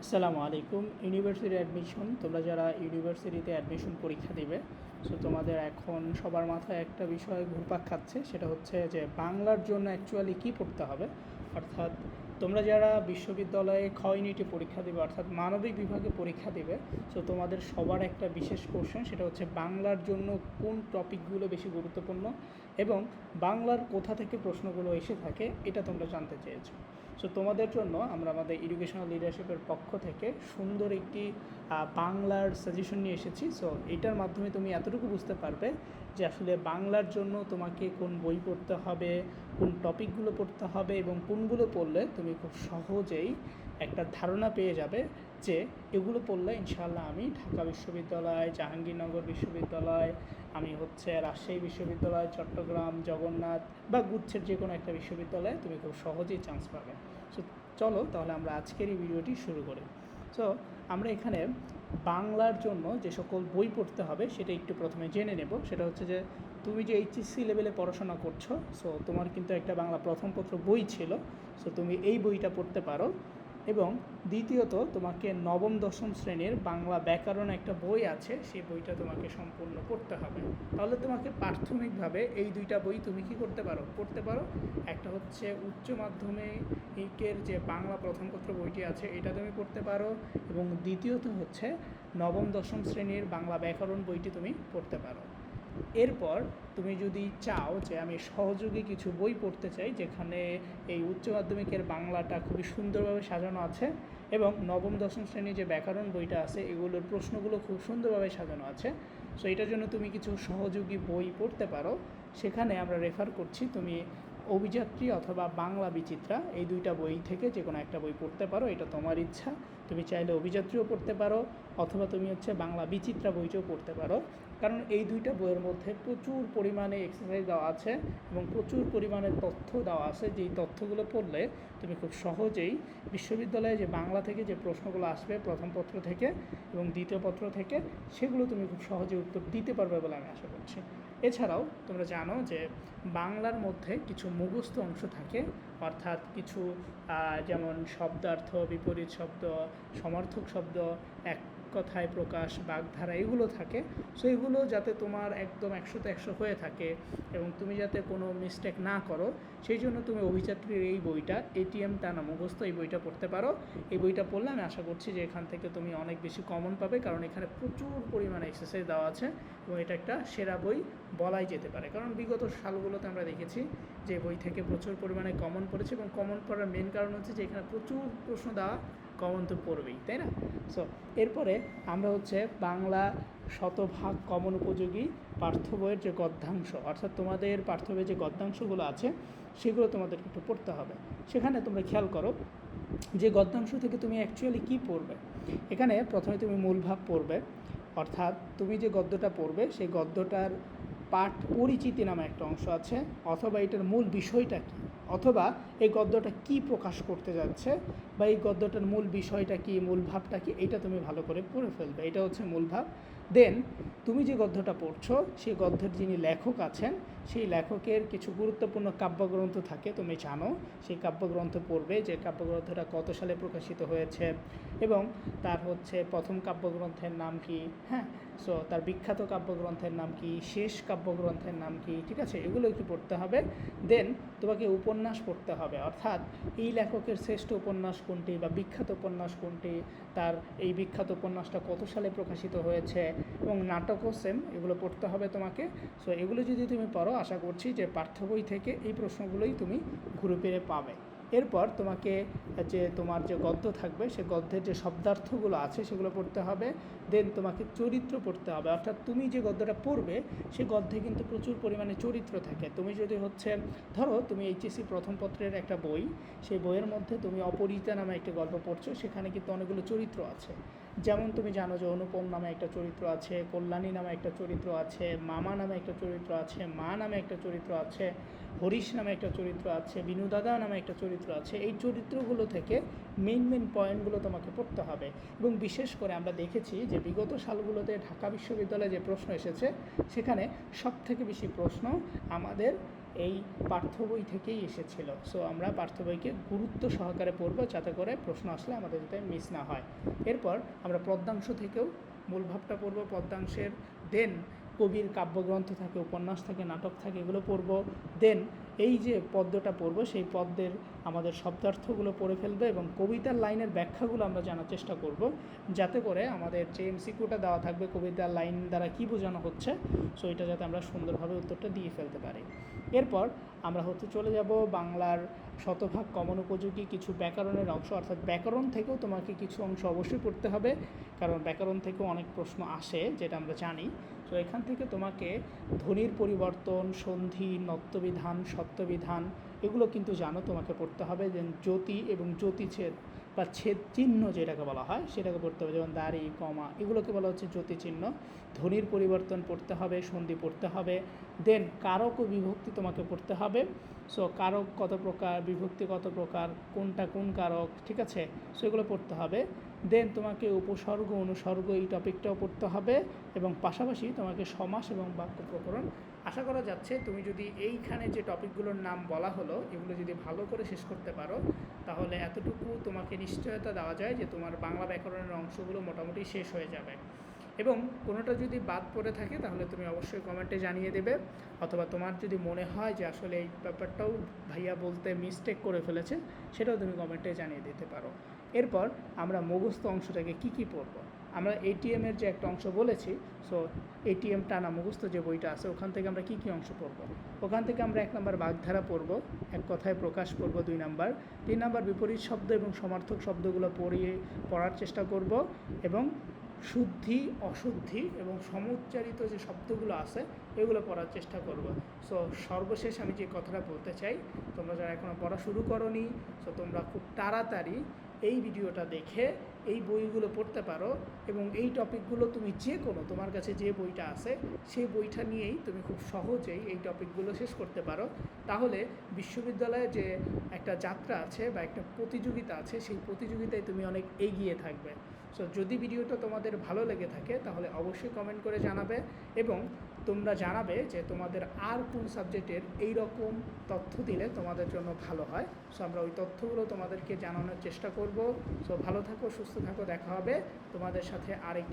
আসসালামু আলাইকুম। University admission, তোমরা যারা ইউনিভার্সিটিতে অ্যাডমিশন পরীক্ষা দিবে, সো তোমাদের এখন সবার মাথায় একটা বিষয় ঘুরপাক খাচ্ছে, সেটা হচ্ছে যে বাংলার জন্য অ্যাকচুয়ালি কী পড়তে হবে। অর্থাৎ তোমরা যারা বিশ্ববিদ্যালয়ে খ ইউনিটে পরীক্ষা দেবে, অর্থাৎ মানবিক বিভাগে পরীক্ষা দেবে, সো তোমাদের সবার একটা বিশেষ কোশ্চেন, সেটা হচ্ছে বাংলার জন্য কোন টপিকগুলো বেশি গুরুত্বপূর্ণ এবং বাংলার কোথা থেকে প্রশ্নগুলো এসে থাকে, এটা তোমরা জানতে চেয়েছো। সো তোমাদের জন্য আমরা আমাদের এডুকেশনাল লিডারশিপের পক্ষ থেকে সুন্দর একটি বাংলার সাজেশন নিয়ে এসেছি। সো এটার মাধ্যমে তুমি এতটুকু বুঝতে পারবে যে আসলে বাংলার জন্য তোমাকে কোন বই পড়তে হবে, কোন টপিকগুলো পড়তে হবে এবং কোনগুলো পড়লে তুমি খুব সহজেই একটা ধারণা পেয়ে যাবে যে এগুলো পড়লে ইনশাআল্লাহ আমি ঢাকা বিশ্ববিদ্যালয়, জাহাঙ্গীরনগর বিশ্ববিদ্যালয়, আমি হচ্ছে রাজশাহী বিশ্ববিদ্যালয়, চট্টগ্রাম, জগন্নাথ বা গুচ্ছের যে কোনো একটা বিশ্ববিদ্যালয়ে তুমি খুব সহজেই চান্স পাবে। সো চলো তাহলে আমরা আজকের এই ভিডিওটি শুরু করি। সো আমরা এখানে বাংলার জন্য যে সকল বই পড়তে হবে সেটা একটু প্রথমে জেনে নেব। সেটা হচ্ছে যে তুমি যে এইচএসসি লেভেলে পড়াশোনা করছো, সো তোমার কিন্তু একটা বাংলা প্রথম পত্র বই ছিল, সো তুমি এই বইটা পড়তে পারো। এবং দ্বিতীয়ত তোমাকে নবম দশম শ্রেণীর বাংলা ব্যাকরণ একটা বই আছে, সেই বইটা তোমাকে সম্পূর্ণ পড়তে হবে। তাহলে তোমাকে প্রাথমিকভাবে এই দুইটা বই তুমি কি করতে পারো, পড়তে পারো। একটা হচ্ছে উচ্চ মাধ্যমিকের যে বাংলা প্রথম পত্র বইটি আছে এটা তুমি পড়তে পারো, এবং দ্বিতীয়ত হচ্ছে নবম দশম শ্রেণীর বাংলা ব্যাকরণ বইটি তুমি পড়তে পারো। এরপর তুমি যদি চাও যে আমি সহযোগী কিছু বই পড়তে চাই যেখানে এই উচ্চ মাধ্যমিকের বাংলাটা খুবই সুন্দরভাবে সাজানো আছে এবং নবম দশম শ্রেণীর যে ব্যাকরণ বইটা আছে এগুলোর প্রশ্নগুলো খুব সুন্দরভাবে সাজানো আছে, সো এটার জন্য তুমি কিছু সহযোগী বই পড়তে পারো। সেখানে আমরা রেফার করছি তুমি অভিযাত্রী অথবা বাংলা বিচিত্রা, এই দুইটা বই থেকে যে কোনো একটা বই পড়তে পারো, এটা তোমার ইচ্ছা। তুমি চাইলে অভিযাত্রীও পড়তে পারো অথবা তুমি হচ্ছে বাংলা বিচিত্রা বইটিও পড়তে পারো, কারণ এই দুইটা বইয়ের মধ্যে প্রচুর পরিমাণে এক্সারসাইজ দেওয়া আছে এবং প্রচুর পরিমাণে তথ্য দেওয়া আছে, যেই তথ্যগুলো পড়লে তুমি খুব সহজেই বিশ্ববিদ্যালয়ে যে বাংলা থেকে যে প্রশ্নগুলো আসবে প্রথম পত্র থেকে এবং দ্বিতীয় পত্র থেকে, সেগুলো তুমি খুব সহজে উত্তর দিতে পারবে বলে আমি আশা করছি। এছাড়াও তোমরা জানো যে বাংলার মধ্যে কিছু মুখস্থ অংশ থাকে, অর্থাৎ কিছু যেমন শব্দার্থ, বিপরীত শব্দ, সমার্থক শব্দ, এক কথায় প্রকাশ, বাগধারা, এগুলো থাকে। সো এগুলো যাতে তোমার একদম 100তে 100 হয়ে থাকে এবং তুমি যাতে কোনো মিস্টেক না করো, সেই জন্য তুমি অভিযাত্রীর এই বইটা এটিএম টানা মুখস্থ এই বইটা পড়তে পারো। এই বইটা পড়লে আমি আশা করছি যে এখান থেকে তুমি অনেক বেশি কমন পাবে, কারণ এখানে প্রচুর পরিমাণে এক্সারসাইজ দেওয়া আছে এবং এটা একটা সেরা বই বলাই যেতে পারে, কারণ বিগত সালগুলোতে আমরা দেখেছি যে বই থেকে প্রচুর পরিমাণে কমন পড়েছে এবং কমন পড়ার মেন কারণ হচ্ছে যে এখানে প্রচুর প্রশ্ন দেওয়া, কমন তো পড়বেই, তাই না? সো এরপরে আমরা হচ্ছে বাংলা শতভাগ কমন উপযোগী পাঠ্য বইয়ের যে গদ্যাংশ, অর্থাৎ তোমাদের পাঠ্য বইয়ের যে গদ্যাংশগুলো আছে সেগুলো তোমাদের একটু পড়তে হবে। সেখানে তোমরা খেয়াল করো যে গদ্যাংশ থেকে তুমি অ্যাকচুয়ালি কী পড়বে। এখানে প্রথমে তুমি মূলভাব পড়বে, অর্থাৎ তুমি যে গদ্যটা পড়বে সেই গদ্যটার পাঠ পরিচিতি নামে একটা অংশ আছে, অথবা এটার মূল বিষয়টা কী, অথবা এই গদ্যটা কী প্রকাশ করতে যাচ্ছে, বা এই গদ্যটার মূল বিষয়টা কী, মূল ভাবটা কী, এটা তুমি ভালো করে পড়ে ফেলবে। এটা হচ্ছে মূল ভাব। দেন তুমি যে গদ্যটা পড়ছো সেই গদ্যের যিনি লেখক আছেন সেই লেখকের কিছু গুরুত্বপূর্ণ কাব্যগ্রন্থ থাকে, তুমি জানো সেই কাব্যগ্রন্থ পড়বে, যে কাব্যগ্রন্থটা কত সালে প্রকাশিত হয়েছে এবং তার হচ্ছে প্রথম কাব্যগ্রন্থের নাম কি, হ্যাঁ, সো তার বিখ্যাত কাব্যগ্রন্থের নাম কি, শেষ কাব্যগ্রন্থের নাম কি, ঠিক আছে, এগুলো একটু পড়তে হবে। দেন তোমাকে উপন্যাস পড়তে হবে, অর্থাৎ এই লেখকের শ্রেষ্ঠ উপন্যাস কোনটি বা বিখ্যাত উপন্যাস কোনটি, তার এই বিখ্যাত উপন্যাসটা কত সালে প্রকাশিত হয়েছে, এবং নাটকও সেম, এগুলো পড়তে হবে তোমাকে। সো এগুলো যদি তুমি পড়ো, আশা করছি যে পাঠ্য বই থেকে এই প্রশ্নগুলোই তুমি ঘুরে ফিরে পাবে। এরপর তোমাকে যে তোমার যে গদ্য থাকবে সে গদ্যের যে শব্দার্থগুলো আছে সেগুলো পড়তে হবে। দেন তোমাকে চরিত্র পড়তে হবে, অর্থাৎ তুমি যে গদ্যটা পড়বে সে গদ্যে কিন্তু প্রচুর পরিমাণে চরিত্র থাকে। তুমি যদি হচ্ছে ধরো তুমি এইচএসসি প্রথম পত্রের একটা বই, সেই বইয়ের মধ্যে তুমি অপরিচিতা নামে একটা গল্প পড়ছো, সেখানে কিন্তু অনেকগুলো চরিত্র আছে। যেমন তুমি জানো যে অনুপম নামে একটা চরিত্র আছে, কল্যাণী নামে একটা চরিত্র আছে, মামা নামে একটা চরিত্র আছে, মা নামে একটা চরিত্র আছে, হরিশ নামে একটা চরিত্র আছে, বিনু দাদা নামে একটা চরিত্র আছে। এই চরিত্রগুলো থেকে মেইন পয়েন্টগুলো তোমাকে পড়তে হবে। এবং বিশেষ করে আমরা দেখেছি যে বিগত সালগুলোতে ঢাকা বিশ্ববিদ্যালয়ে যে প্রশ্ন এসেছে, সেখানে সবথেকে বেশি প্রশ্ন আমাদের এই পাঠ্য বই থেকেই এসেছিল। সো আমরা পাঠ্য বইকে গুরুত্ব সহকারে পড়ব, যাতে করে প্রশ্ন আসলে আমাদের যাতে মিস না হয়। এরপর আমরা পদ্যাংশ থেকেও মূল ভাবটা পড়ব, পদ্যাংশের দেন কবির কাব্যগ্রন্থ থাকে, উপন্যাস থাকে, নাটক থাকে, এগুলো পড়ব। দেন এই যে পদ্যটা পড়ব, সেই পদ্যের আমাদের শব্দার্থগুলো পড়ে ফেলবে এবং কবিতার লাইনের ব্যাখ্যাগুলো আমরা জানার চেষ্টা করব, যাতে করে আমাদের যে এমসিকিউটা দেওয়া থাকবে কবিতার লাইন দ্বারা কী বোঝানো হচ্ছে, সো এটা যাতে আমরা সুন্দরভাবে উত্তরটা দিয়ে ফেলতে পারি। এরপর আমরা চলে যাব বাংলার শতভাগ কমন উপযোগী কিছু ব্যাকরণের অংশ, অর্থাৎ ব্যাকরণ থেকেও তোমাকে কিছু অংশ অবশ্যই পড়তে হবে, কারণ ব্যাকরণ থেকেও অনেক প্রশ্ন আসে, যেটা আমরা জানি। তো এখান থেকে তোমাকে ধ্বনির পরিবর্তন, সন্ধি, নত্যবিধান, সত্যবিধান, এগুলো কিন্তু জানো তোমাকে পড়তে হবে। যেমন জ্যোতি এবং জ্যোতিচ্ছেদ বা ছেদ চিহ্ন যেটাকে বলা হয়, সেটাকে পড়তে হবে। যেমন দাড়ি, কমা, এগুলোকে বলা হচ্ছে জ্যোতি চিহ্ন। ধ্বনির পরিবর্তন পড়তে হবে, সন্ধি পড়তে হবে। দেন কারক ও বিভক্তি তোমাকে পড়তে হবে। সো কারক কত প্রকার, বিভক্তি কত প্রকার, কোনটা কোন কারক, ঠিক আছে, সো এগুলো পড়তে হবে। দেন তোমাকে উপসর্গ, অনুসর্গ, এই টপিকটাও পড়তে হবে এবং পাশাপাশি তোমাকে সমাস এবং বাক্য প্রকরণ। আশা করা যাচ্ছে তুমি যদি এইখানে যে টপিকগুলোর নাম বলা হলো, এগুলো যদি ভালো করে শেষ করতে পারো, তাহলে এতটুকু তোমাকে নিশ্চয়তা দেওয়া যায় যে তোমার বাংলা ব্যাকরণের অংশগুলো মোটামুটি শেষ হয়ে যাবে। এবং কোনোটা যদি বাদ পড়ে থাকে তাহলে তুমি অবশ্যই কমেন্টে জানিয়ে দেবে, অথবা তোমার যদি মনে হয় যে আসলে এই ব্যাপারটাও ভাইয়া বলতে মিস্টেক করে ফেলেছে, সেটাও তুমি কমেন্টে জানিয়ে দিতে পারো। এরপর আমরা মুখস্থ অংশটাকে কী পড়ব। আমরা এটিএমের যে একটা অংশ বলেছি, সো এটিএম টানা মুখস্থ যে বইটা আছে, ওখান থেকে আমরা কী অংশ পড়ব। ওখান থেকে আমরা 1 নম্বর বাগধারা পড়ব, এক কথায় প্রকাশ পড়ব 2 নম্বর, 3 নম্বর বিপরীত শব্দ এবং সমার্থক শব্দগুলো পড়ার চেষ্টা করব, এবং শুদ্ধি, অশুদ্ধি এবং সমুচ্চারিত যে শব্দগুলো আছে এগুলো পড়ার চেষ্টা করব। সো সর্বশেষ আমি যে কথাটা বলতে চাই, তোমরা যারা এখনও পড়া শুরু করোনি, সো তোমরা খুব তাড়াতাড়ি এই ভিডিওটা দেখে এই বইগুলো পড়তে পারো, এবং এই টপিকগুলো তুমি যে কোনো, তোমার কাছে যে বইটা আছে সেই বইটা নিয়েই তুমি খুব সহজেই এই টপিকগুলো শেষ করতে পারো। তাহলে বিশ্ববিদ্যালয়ে যে একটা যাত্রা আছে বা একটা প্রতিযোগিতা আছে, সেই প্রতিযোগিতায় তুমি অনেক এগিয়ে থাকবে। সো যদি ভিডিওটা তোমাদের ভালো লেগে থাকে তাহলে অবশ্যই কমেন্ট করে জানাবে, এবং তোমরা জানাবে যে তোমাদের আর কোন সাবজেক্টের এই রকম তথ্য দিলে তোমাদের জন্য ভালো হয়। সো আমরা ওই তথ্যগুলো তোমাদেরকে জানানোর চেষ্টা করব। সো ভালো থাকো, সুস্থ থাকো, দেখা হবে তোমাদের সাথে আরেকটি